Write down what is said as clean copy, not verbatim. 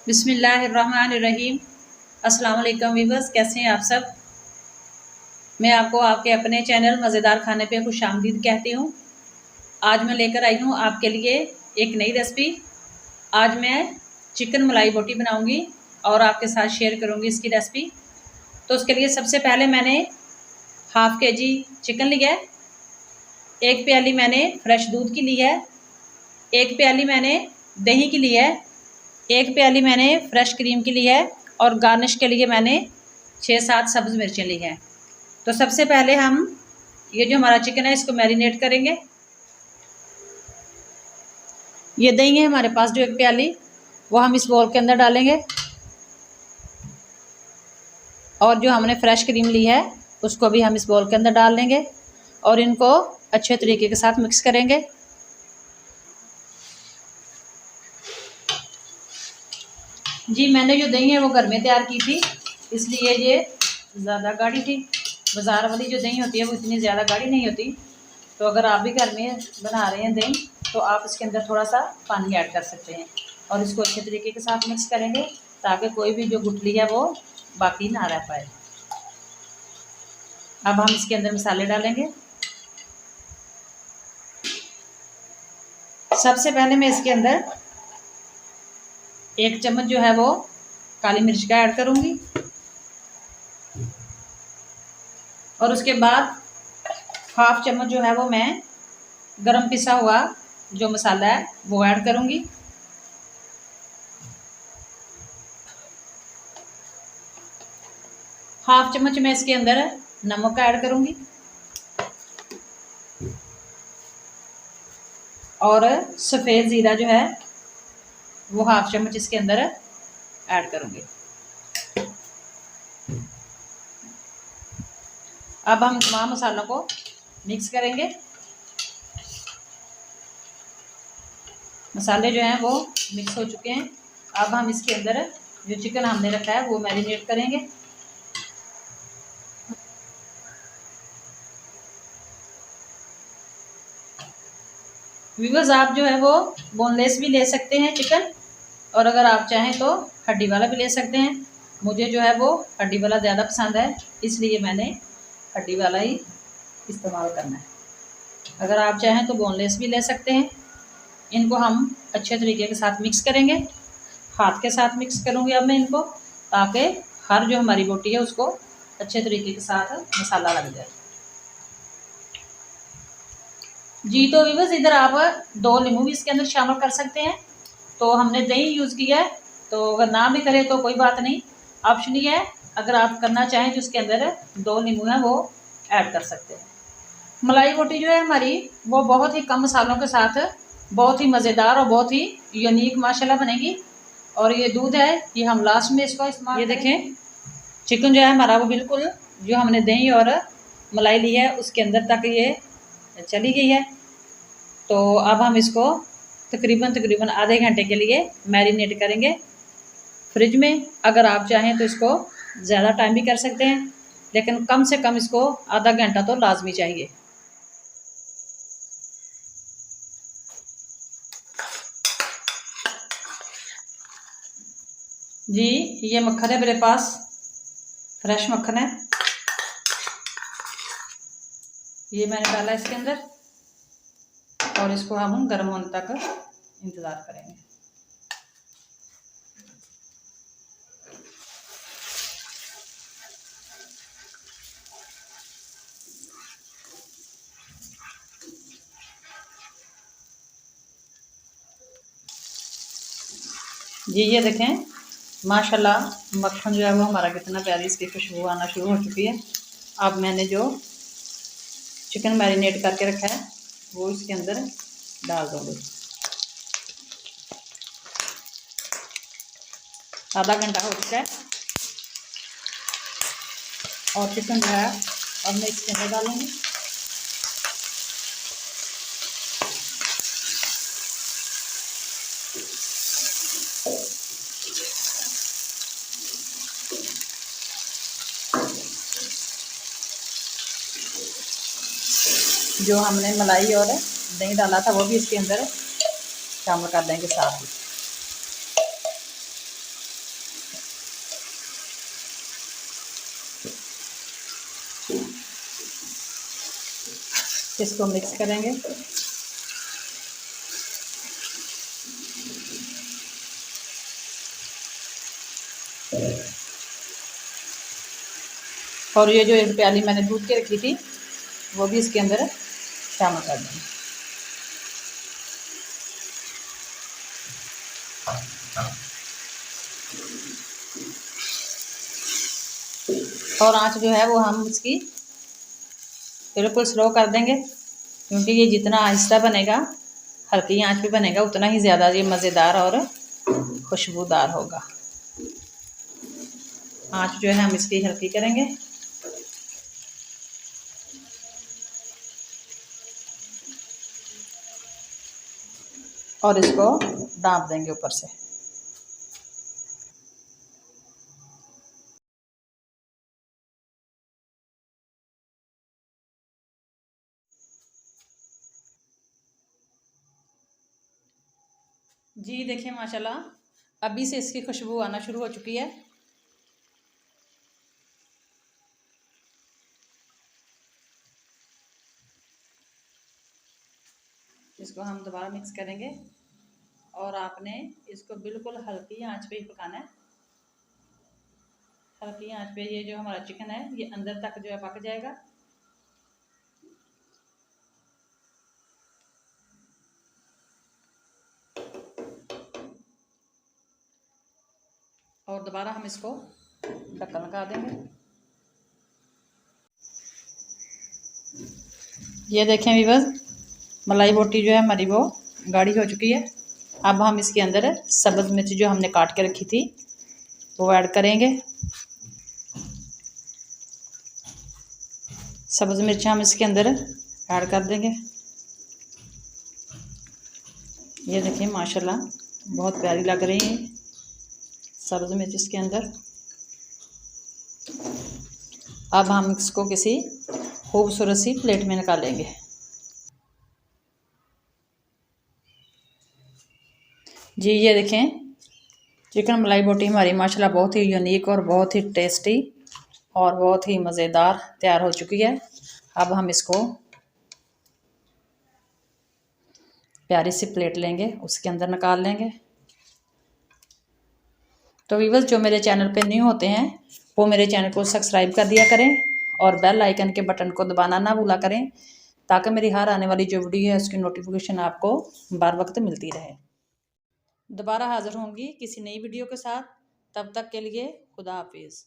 बिस्मिल्लाहिर्रहमानिर्रहीम। अस्सलाम वालेकुम वीवर्स, कैसे हैं आप सब। मैं आपको आपके अपने चैनल मज़ेदार खाने पे खुशामदीद कहती हूँ। आज मैं लेकर आई हूँ आपके लिए एक नई रेसिपी। आज मैं चिकन मलाई बोटी बनाऊँगी और आपके साथ शेयर करूँगी इसकी रेसिपी। तो उसके लिए सबसे पहले मैंने हाफ़ केजी चिकन लिया है, एक प्याली मैंने फ्रेश दूध की ली है, एक प्याली मैंने दही की ली है, एक प्याली मैंने फ्रेश क्रीम की ली है और गार्निश के लिए मैंने 6-7 सब्ज़ मिर्चें ली हैं। तो सबसे पहले हम ये जो हमारा चिकन है इसको मैरिनेट करेंगे। ये दही है हमारे पास जो एक प्याली, वो हम इस बोल के अंदर डालेंगे और जो हमने फ्रेश क्रीम ली है उसको भी हम इस बोल के अंदर डाल देंगे और इनको अच्छे तरीके के साथ मिक्स करेंगे। जी मैंने जो दही है वो घर में तैयार की थी, इसलिए ये ज़्यादा गाढ़ी थी। बाज़ार वाली जो दही होती है वो इतनी ज़्यादा गाढ़ी नहीं होती। तो अगर आप भी घर में बना रहे हैं दही तो आप इसके अंदर थोड़ा सा पानी ऐड कर सकते हैं और इसको अच्छे तरीके के साथ मिक्स करेंगे ताकि कोई भी जो गुठली है वो बाकी ना रह पाए। अब हम इसके अंदर मसाले डालेंगे। सबसे पहले मैं इसके अंदर 1 चम्मच जो है वो काली मिर्च का ऐड करूँगी और उसके बाद हाफ चम्मच जो है वो मैं गरम पिसा हुआ जो मसाला है वो ऐड करूँगी। हाफ चम्मच मैं इसके अंदर नमक का ऐड करूँगी और सफ़ेद ज़ीरा जो है वो हाफ चम्मच इसके अंदर ऐड करूँगी। अब हम तमाम मसालों को मिक्स करेंगे। मसाले जो हैं वो मिक्स हो चुके हैं। अब हम इसके अंदर जो चिकन हमने रखा है वो मैरिनेट करेंगे। व्यूअर्स, आप जो है वो बोनलेस भी ले सकते हैं चिकन, और अगर आप चाहें तो हड्डी वाला भी ले सकते हैं। मुझे जो है वो हड्डी वाला ज़्यादा पसंद है, इसलिए मैंने हड्डी वाला ही इस्तेमाल करना है। अगर आप चाहें तो बोनलेस भी ले सकते हैं। इनको हम अच्छे तरीके के साथ मिक्स करेंगे। हाथ के साथ मिक्स करूँगी अब मैं इनको, ताकि हर जो हमारी बोटी है उसको अच्छे तरीके के साथ मसाला लग जाए। जी तो व्यूअर्स, इधर आप 2 नींबू भी इसके अंदर शामिल कर सकते हैं। तो हमने दही यूज़ किया है, तो अगर ना भी करें तो कोई बात नहीं, ऑप्शनली है। अगर आप करना चाहें तो इसके अंदर 2 नींबू हैं वो ऐड कर सकते हैं। मलाई बोटी जो है हमारी वो बहुत ही कम मसालों के साथ बहुत ही मज़ेदार और बहुत ही यूनिक माशाल्लाह बनेगी। और ये दूध है ये हम लास्ट में इसको इस्तेमाल, ये देखें चिकन जो है हमारा वो बिल्कुल जो हमने दही और मलाई ली है उसके अंदर तक ये चली गई है। तो अब हम इसको तकरीबन आधे घंटे के लिए मैरिनेट करेंगे फ्रिज में। अगर आप चाहें तो इसको ज़्यादा टाइम भी कर सकते हैं, लेकिन कम से कम इसको आधा घंटा तो लाजमी चाहिए। जी ये मक्खन है मेरे पास, फ्रेश मक्खन है, ये मैंने डाला इसके अंदर और इसको हम गर्म होने तक इंतज़ार करेंगे। जी ये देखें माशाल्लाह मक्खन जो है वो हमारा कितना प्यारी इसकी खुशबू आना शुरू हो चुकी है। अब मैंने जो चिकन मैरिनेट करके रखा है वो इसके अंदर डाल दूँगी। आधा घंटा हो चुका है और चिकन जो है अब मैं इसके अंदर डालूँगी। जो हमने मलाई और दही डाला था वो भी इसके अंदर शामिल कर देंगे साथ ही। इसको मिक्स करेंगे। और ये जो एक प्याली मैंने दूध की रखी थी वो भी इसके अंदर शामिल कर देंगे। और आंच जो है वो हम इसकी बिल्कुल स्लो कर देंगे, क्योंकि ये जितना आहिस्ता बनेगा, हल्की आंच पे बनेगा, उतना ही ज़्यादा ये मज़ेदार और खुशबूदार होगा। आंच जो है हम इसकी हल्की करेंगे। और इसको ढाँप देंगे ऊपर से। जी देखिए माशाल्लाह, अभी से इसकी खुशबू आना शुरू हो चुकी है। इसको हम दोबारा मिक्स करेंगे और आपने इसको बिल्कुल हल्की आंच पे ही पकाना है। हल्की आंच पे ये जो हमारा चिकन है ये अंदर तक जो है पक जाएगा। और दोबारा हम इसको ढक्कन लगा देंगे। ये देखें व्यूअर्स, मलाई बोटी जो है हमारी वो गाढ़ी हो चुकी है। अब हम इसके अंदर सब्ज़ मिर्च जो हमने काट के रखी थी वो ऐड करेंगे। सब्ज़ मिर्च हम इसके अंदर ऐड कर देंगे। ये देखिए माशाल्लाह बहुत प्यारी लग रही है सब्ज़ मिर्च इसके अंदर। अब हम इसको किसी खूबसूरत सी प्लेट में निकालेंगे। जी ये देखें, चिकन मलाई बोटी हमारी माशाल्लाह बहुत ही यूनिक और बहुत ही टेस्टी और बहुत ही मज़ेदार तैयार हो चुकी है। अब हम इसको प्यारी सी प्लेट लेंगे, उसके अंदर निकाल लेंगे। तो व्यूअर्स, जो मेरे चैनल पे न्यू होते हैं वो मेरे चैनल को सब्सक्राइब कर दिया करें और बेल आइकन के बटन को दबाना ना भूला करें, ताकि मेरी हर आने वाली जो वीडियो है उसकी नोटिफिकेशन आपको बार वक्त मिलती रहे। दोबारा हाज़िर होंगी किसी नई वीडियो के साथ। तब तक के लिए खुदा हाफिज़।